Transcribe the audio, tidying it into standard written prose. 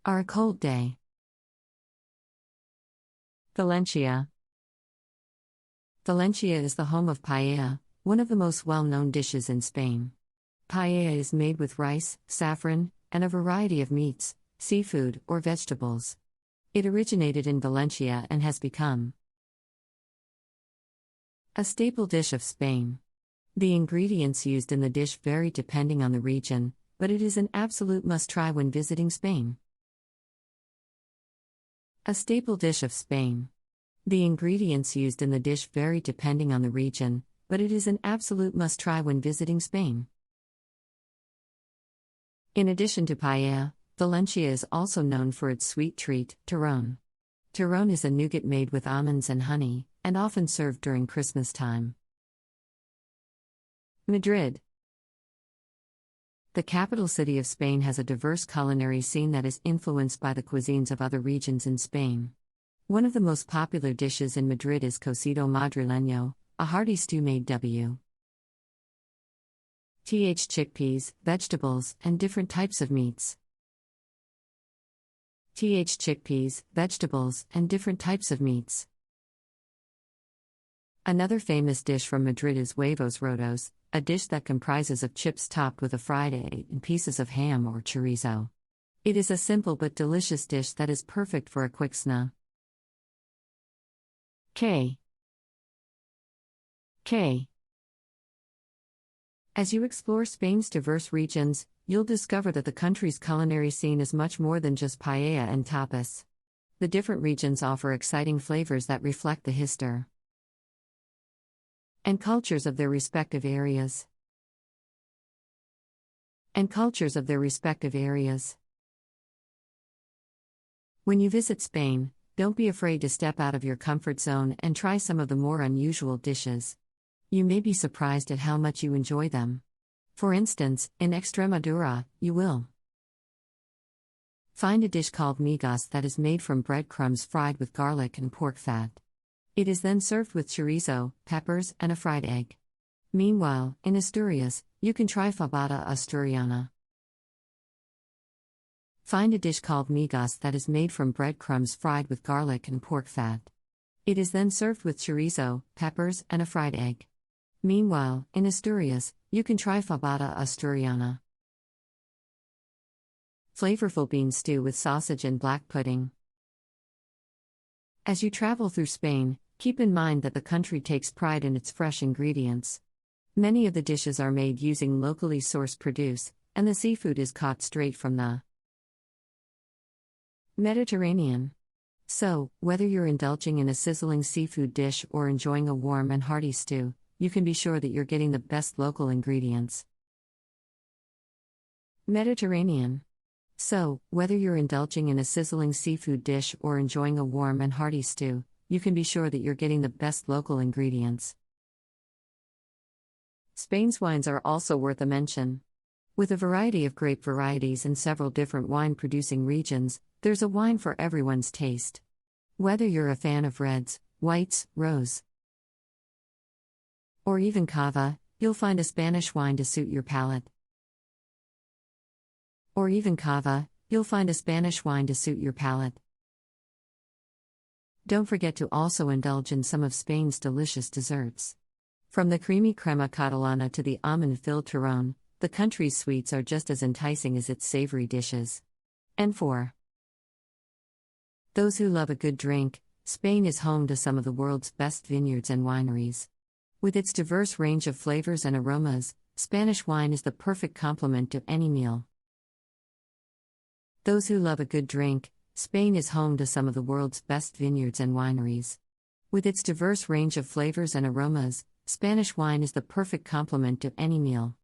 are a cold day. Valencia. Valencia is the home of paella, one of the most well-known dishes in Spain. Paella is made with rice, saffron, and a variety of meats, seafood, or vegetables. It originated in Valencia and has become a staple dish of Spain. The ingredients used in the dish vary depending on the region, but it is an absolute must-try when visiting Spain. A staple dish of Spain. The ingredients used in the dish vary depending on the region, but it is an absolute must-try when visiting Spain. In addition to paella, Valencia is also known for its sweet treat, turrón. Turrón is a nougat made with almonds and honey, and often served during Christmas time. Madrid. The capital city of Spain has a diverse culinary scene that is influenced by the cuisines of other regions in Spain. One of the most popular dishes in Madrid is cocido madrileño, a hearty stew made with chickpeas, vegetables, and different types of meats. Chickpeas, vegetables, and different types of meats. Another famous dish from Madrid is huevos rotos, a dish that comprises of chips topped with a fried egg and pieces of ham or chorizo. It is a simple but delicious dish that is perfect for a quick snack. As you explore Spain's diverse regions, you'll discover that the country's culinary scene is much more than just paella and tapas. The different regions offer exciting flavors that reflect the history and cultures of their respective areas. When you visit Spain, don't be afraid to step out of your comfort zone and try some of the more unusual dishes. You may be surprised at how much you enjoy them. For instance, in Extremadura, you will find a dish called migas that is made from breadcrumbs fried with garlic and pork fat. It is then served with chorizo, peppers, and a fried egg. Meanwhile, in Asturias, you can try fabada asturiana. Find a dish called migas that is made from breadcrumbs fried with garlic and pork fat. It is then served with chorizo, peppers, and a fried egg. Meanwhile, in Asturias, you can try fabada asturiana. Flavorful bean stew with sausage and black pudding. As you travel through Spain, keep in mind that the country takes pride in its fresh ingredients. Many of the dishes are made using locally sourced produce, and the seafood is caught straight from the Mediterranean. So, whether you're indulging in a sizzling seafood dish or enjoying a warm and hearty stew, you can be sure that you're getting the best local ingredients. Mediterranean. So, whether you're indulging in a sizzling seafood dish or enjoying a warm and hearty stew, you can be sure that you're getting the best local ingredients. Spain's wines are also worth a mention. With a variety of grape varieties and several different wine-producing regions, there's a wine for everyone's taste. Whether you're a fan of reds, whites, rose, or even cava, you'll find a Spanish wine to suit your palate. Don't forget to also indulge in some of Spain's delicious desserts. From the creamy crema catalana to the almond-filled turrón, the country's sweets are just as enticing as its savory dishes. And for those who love a good drink, Spain is home to some of the world's best vineyards and wineries. With its diverse range of flavors and aromas, Spanish wine is the perfect complement to any meal. Those who love a good drink, Spain is home to some of the world's best vineyards and wineries. With its diverse range of flavors and aromas, Spanish wine is the perfect complement to any meal.